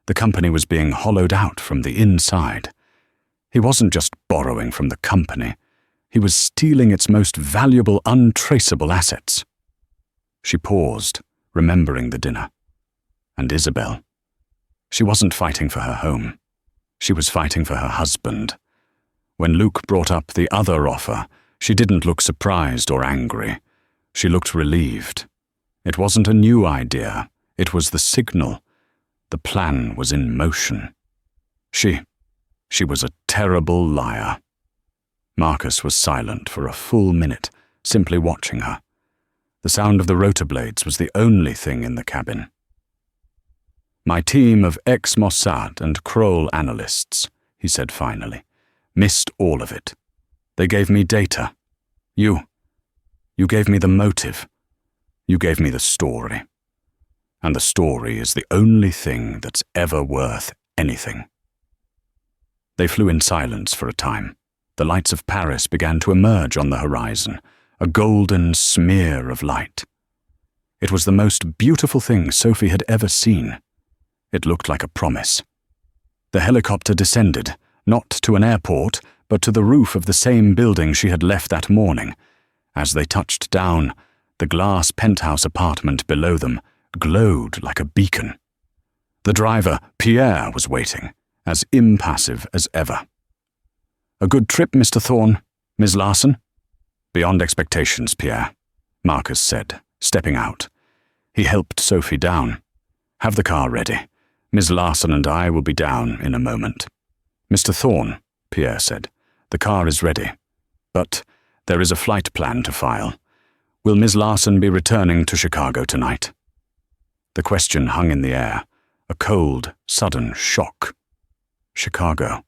The company was being hollowed out from the inside. He wasn't just borrowing from the company. He was stealing its most valuable, untraceable assets." She paused, remembering the dinner. And Isabel. She wasn't fighting for her home. She was fighting for her husband. When Luke brought up the other offer, she didn't look surprised or angry. She looked relieved. It wasn't a new idea. It was the signal. The plan was in motion. She was a terrible liar. Marcus was silent for a full minute, simply watching her. The sound of the rotor blades was the only thing in the cabin. "My team of ex-Mossad and Kroll analysts," he said finally, "missed all of it. They gave me data. You gave me the motive. You gave me the story. And the story is the only thing that's ever worth anything." They flew in silence for a time. The lights of Paris began to emerge on the horizon, a golden smear of light. It was the most beautiful thing Sophie had ever seen. It looked like a promise. The helicopter descended, not to an airport, but to the roof of the same building she had left that morning. As they touched down, the glass penthouse apartment below them glowed like a beacon. The driver, Pierre, was waiting, as impassive as ever. "A good trip, Mr. Thorne. Ms. Larson?" "Beyond expectations, Pierre," Marcus said, stepping out. He helped Sophie down. "Have the car ready. Ms. Larson and I will be down in a moment." "Mr. Thorne," Pierre said, "the car is ready. But there is a flight plan to file. Will Ms. Larson be returning to Chicago tonight?" The question hung in the air, a cold, sudden shock. Chicago.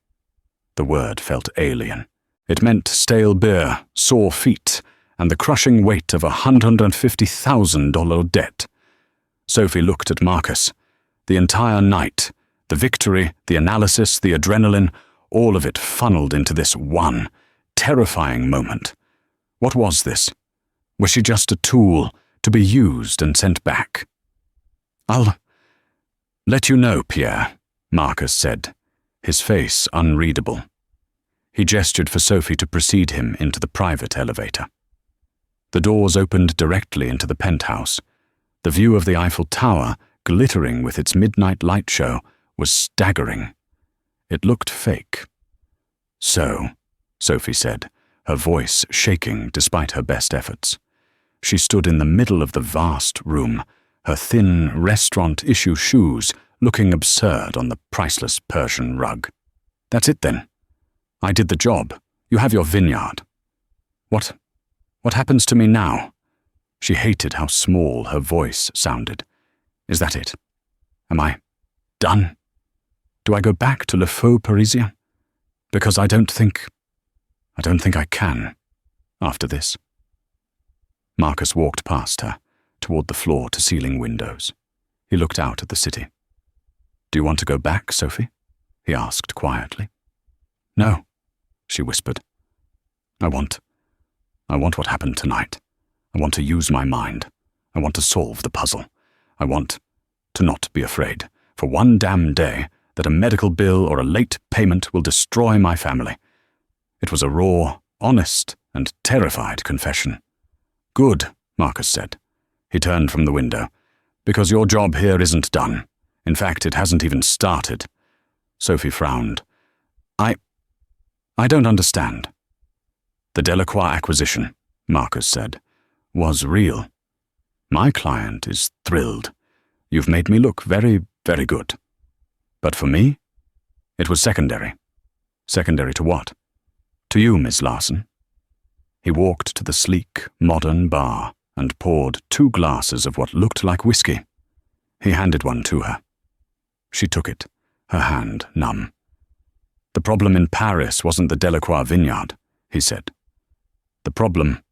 The word felt alien. It meant stale beer, sore feet, and the crushing weight of $150,000 debt. Sophie looked at Marcus. The entire night, the victory, the analysis, the adrenaline, all of it funneled into this one, terrifying moment. What was this? Was she just a tool to be used and sent back? "I'll let you know, Pierre," Marcus said, his face unreadable. He gestured for Sophie to precede him into the private elevator. The doors opened directly into the penthouse. The view of the Eiffel Tower, glittering with its midnight light show, was staggering. It looked fake. "So," Sophie said, her voice shaking despite her best efforts. She stood in the middle of the vast room, her thin restaurant-issue shoes looking absurd on the priceless Persian rug. "That's it then. I did the job. You have your vineyard. What happens to me now?" She hated how small her voice sounded. "Is that it? Am I done? Do I go back to Le Faux Parisien? Because I don't think I can, after this." Marcus walked past her, toward the floor-to-ceiling windows. He looked out at the city. "Do you want to go back, Sophie?" he asked quietly. "No," she whispered. I want what happened tonight. I want to use my mind. I want to solve the puzzle. I want to not be afraid, for one damn day, that a medical bill or a late payment will destroy my family." It was a raw, honest, and terrified confession. "Good," Marcus said. He turned from the window. "Because your job here isn't done. In fact, it hasn't even started." Sophie frowned. I don't understand." "The Delacroix acquisition," Marcus said, "was real. My client is thrilled. You've made me look very, very good. But for me, it was secondary. Secondary to what? To you, Miss Larson." He walked to the sleek, modern bar and poured 2 glasses of what looked like whiskey. He handed one to her. She took it, her hand numb. "The problem in Paris wasn't the Delacroix vineyard," he said. "The problem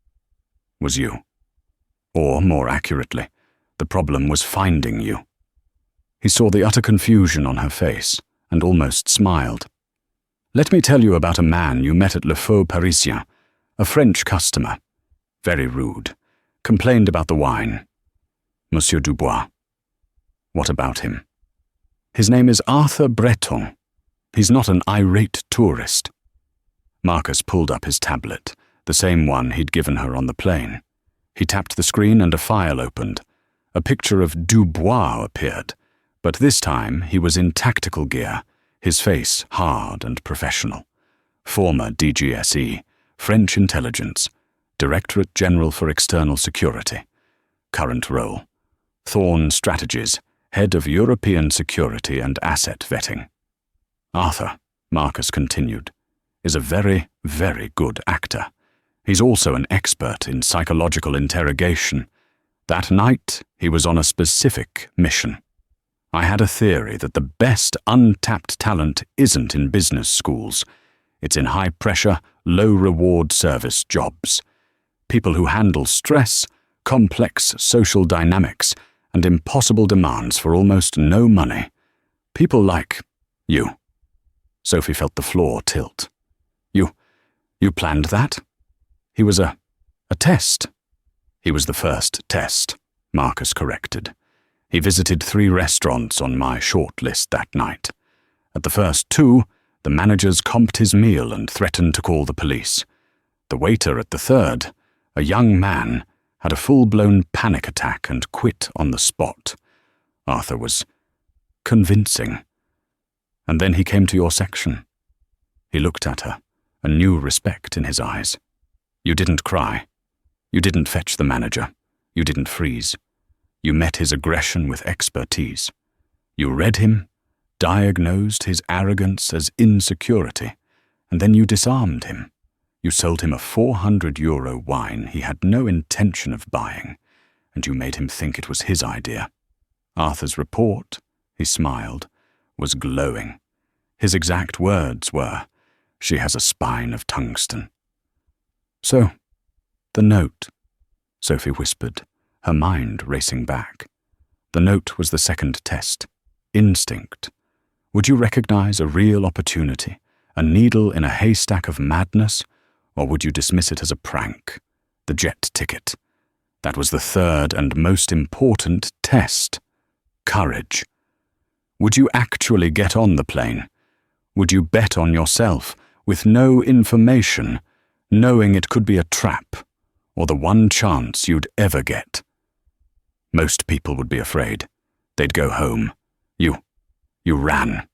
was you. Or, more accurately, the problem was finding you." He saw the utter confusion on her face and almost smiled. "Let me tell you about a man you met at Le Faux Parisien, a French customer. Very rude. Complained about the wine. Monsieur Dubois." "What about him?" "His name is Arthur Breton. He's not an irate tourist." Marcus pulled up his tablet, the same one he'd given her on the plane. He tapped the screen and a file opened. A picture of Dubois appeared, but this time he was in tactical gear, his face hard and professional. Former DGSE, French Intelligence, Directorate General for External Security. Current role: Thorn Strategies, Head of European Security and Asset Vetting. "Arthur," Marcus continued, "is a very, very good actor. He's also an expert in psychological interrogation. That night, he was on a specific mission. I had a theory that the best untapped talent isn't in business schools. It's in high-pressure, low-reward service jobs. People who handle stress, complex social dynamics, and impossible demands for almost no money. People like you." Sophie felt the floor tilt. You planned that?" "He was a test." "He was the first test," Marcus corrected. "He visited 3 restaurants on my short list that night. At the first 2, the managers comped his meal and threatened to call the police. The waiter at the 3rd, a young man, had a full-blown panic attack and quit on the spot. Arthur was convincing. And then he came to your section." He looked at her, a new respect in his eyes. "You didn't cry. You didn't fetch the manager. You didn't freeze. You met his aggression with expertise. You read him, diagnosed his arrogance as insecurity, and then you disarmed him. You sold him a €400 wine he had no intention of buying, and you made him think it was his idea. Arthur's report," he smiled, "was glowing. His exact words were, "She has a spine of tungsten." "So, the note," Sophie whispered, her mind racing back. The note was the second test. Instinct. Would you recognize a real opportunity, a needle in a haystack of madness, or would you dismiss it as a prank? The jet ticket. That was the third and most important test. Courage. Would you actually get on the plane? Would you bet on yourself, with no information, knowing it could be a trap, or the one chance you'd ever get? Most people would be afraid. They'd go home. You ran.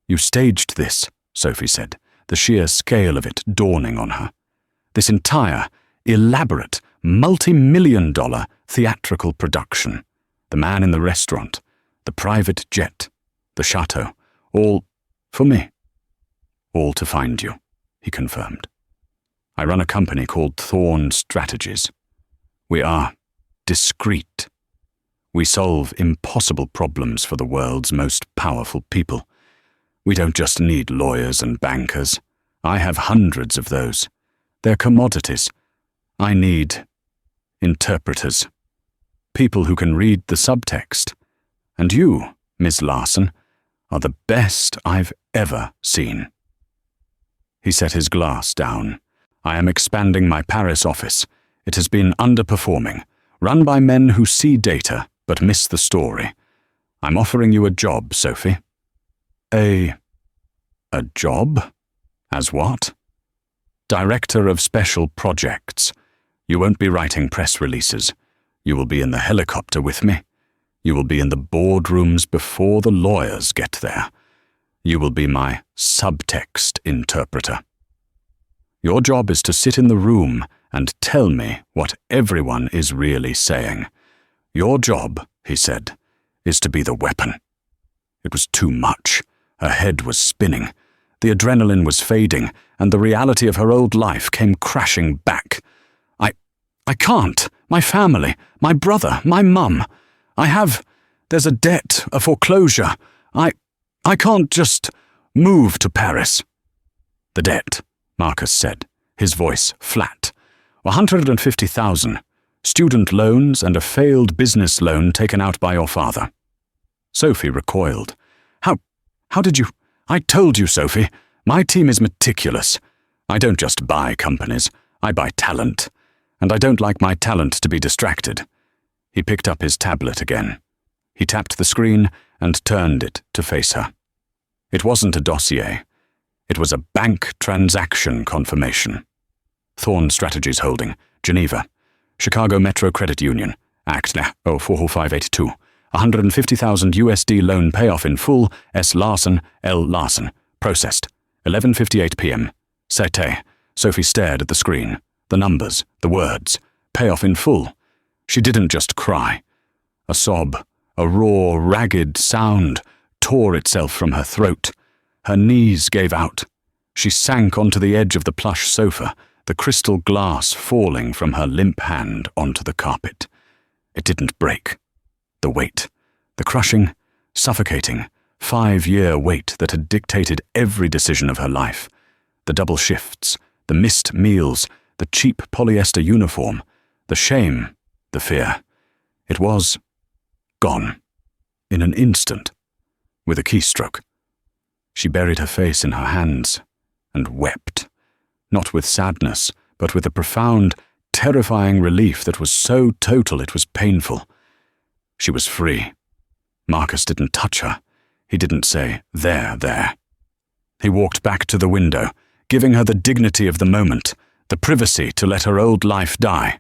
"You staged this," Sophie said, the sheer scale of it dawning on her. "This entire, elaborate, multi-million-dollar theatrical production. The man in the restaurant, the private jet, the chateau, all for me." "All to find you," he confirmed. "I run a company called Thorn Strategies. We are discreet. We solve impossible problems for the world's most powerful people. We don't just need lawyers and bankers. I have hundreds of those. They're commodities. I need interpreters. People who can read the subtext. And you, Miss Larson, are the best I've ever seen." He set his glass down. "I am expanding my Paris office. It has been underperforming, run by men who see data but miss the story. I'm offering you a job, Sophie." A job? As what?" "Director of Special Projects. You won't be writing press releases. You will be in the helicopter with me. You will be in the boardrooms before the lawyers get there. You will be my subtext interpreter. Your job is to sit in the room and tell me what everyone is really saying. Your job," he said, "is to be the weapon." It was too much. Her head was spinning. The adrenaline was fading, and the reality of her old life came crashing back. I can't. My family, my brother, my mum. There's a debt, a foreclosure. I can't just move to Paris." "The debt," Marcus said, his voice flat. $150,000. Student loans and a failed business loan taken out by your father." Sophie recoiled. How did you? "I told you, Sophie. My team is meticulous. I don't just buy companies. I buy talent. And I don't like my talent to be distracted." He picked up his tablet again. He tapped the screen and turned it to face her. It wasn't a dossier. It was a bank transaction confirmation. Thorn Strategies Holding, Geneva. Chicago Metro Credit Union, Act 40582. $150,000 USD loan payoff in full, S. Larson, L. Larson. Processed. 11:58 p.m. Sete. Sophie stared at the screen. The numbers, the words. Payoff in full. She didn't just cry. A sob, a raw, ragged sound, tore itself from her throat. Her knees gave out. She sank onto the edge of the plush sofa, the crystal glass falling from her limp hand onto the carpet. It didn't break. The weight, the crushing, suffocating, 5-year weight that had dictated every decision of her life. The double shifts, the missed meals, the cheap polyester uniform, the shame, the fear. It was gone. In an instant. With a keystroke. She buried her face in her hands and wept. Not with sadness, but with a profound, terrifying relief that was so total it was painful. She was free. Marcus didn't touch her. He didn't say, there. He walked back to the window, giving her the dignity of the moment, the privacy to let her old life die.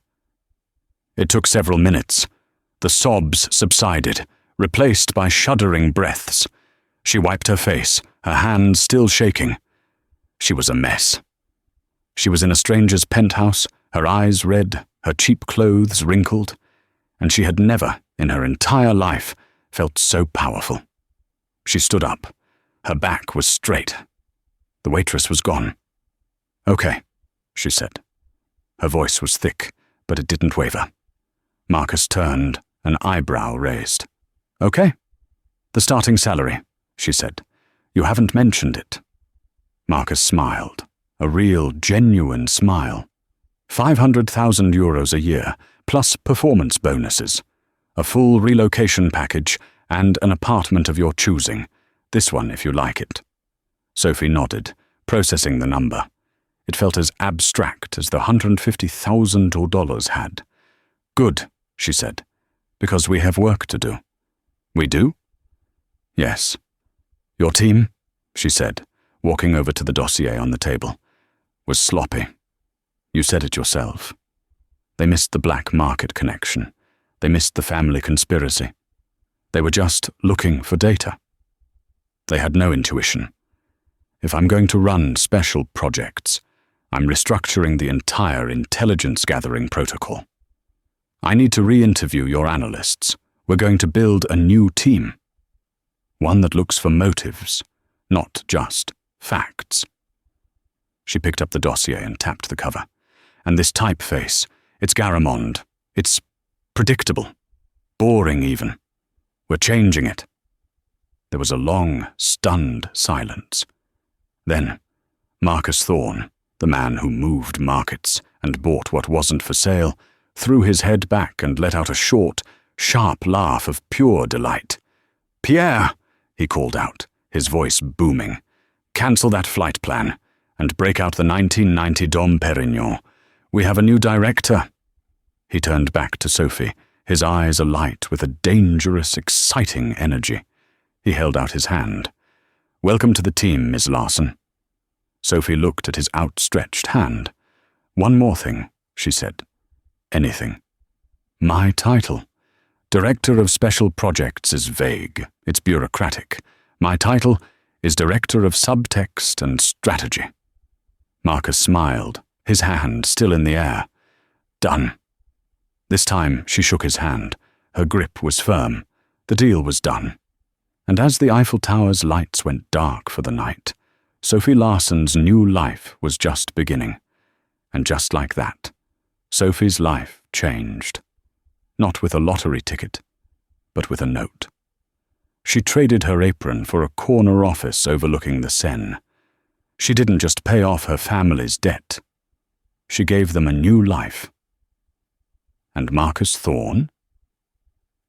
It took several minutes. The sobs subsided, replaced by shuddering breaths. She wiped her face, her hands still shaking. She was a mess. She was in a stranger's penthouse, her eyes red, her cheap clothes wrinkled, and she had never, in her entire life, felt so powerful. She stood up. Her back was straight. The waitress was gone. "Okay," she said. Her voice was thick, but it didn't waver. Marcus turned, an eyebrow raised. "Okay. The starting salary," she said. You haven't mentioned it." Marcus smiled, a real, genuine smile. 500,000 euros a year, plus performance bonuses, a full relocation package, and an apartment of your choosing. This one, if you like it. Sophie nodded, processing the number. It felt as abstract as the $150,000 had. "Good," she said, "because we have work to do." "We do?" "Yes." "Your team," she said, walking over to the dossier on the table, "was sloppy. You said it yourself. They missed the black market connection. They missed the family conspiracy. They were just looking for data. They had no intuition. If I'm going to run special projects, I'm restructuring the entire intelligence-gathering protocol. I need to re-interview your analysts. We're going to build a new team. One that looks for motives, not just facts." She picked up the dossier and tapped the cover. "And this typeface, it's Garamond. It's predictable. Boring even. We're changing it." There was a long, stunned silence. Then, Marcus Thorne, the man who moved markets and bought what wasn't for sale, threw his head back and let out a short, sharp laugh of pure delight. "Pierre," he called out, his voice booming, "cancel that flight plan and break out the 1990 Dom Perignon. We have a new director." He turned back to Sophie, his eyes alight with a dangerous, exciting energy. He held out his hand. "Welcome to the team, Ms. Larson." Sophie looked at his outstretched hand. "One more thing," she said. "Anything." "My title. Director of Special Projects is vague. It's bureaucratic. My title is Director of Subtext and Strategy." Marcus smiled, his hand still in the air. "Done." This time she shook his hand. Her grip was firm. The deal was done. And as the Eiffel Tower's lights went dark for the night, Sophie Larson's new life was just beginning. And just like that, Sophie's life changed. Not with a lottery ticket, but with a note. She traded her apron for a corner office overlooking the Seine. She didn't just pay off her family's debt. She gave them a new life. And Marcus Thorne?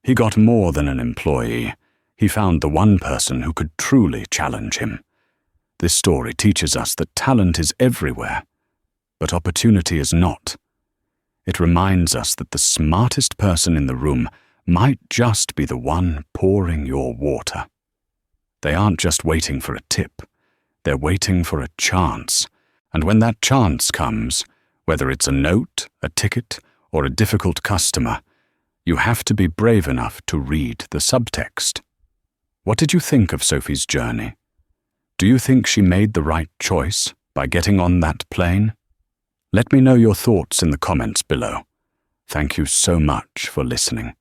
He got more than an employee. He found the one person who could truly challenge him. This story teaches us that talent is everywhere, but opportunity is not. It reminds us that the smartest person in the room might just be the one pouring your water. They aren't just waiting for a tip. They're waiting for a chance. And when that chance comes, whether it's a note, a ticket, or a difficult customer, you have to be brave enough to read the subtext. What did you think of Sophie's journey? Do you think she made the right choice by getting on that plane? Let me know your thoughts in the comments below. Thank you so much for listening.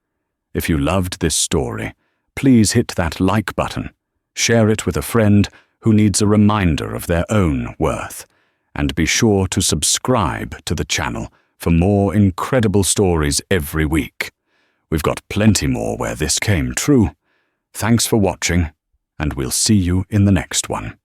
If you loved this story, please hit that like button, share it with a friend who needs a reminder of their own worth, and be sure to subscribe to the channel for more incredible stories every week. We've got plenty more where this came true. Thanks for watching, and we'll see you in the next one.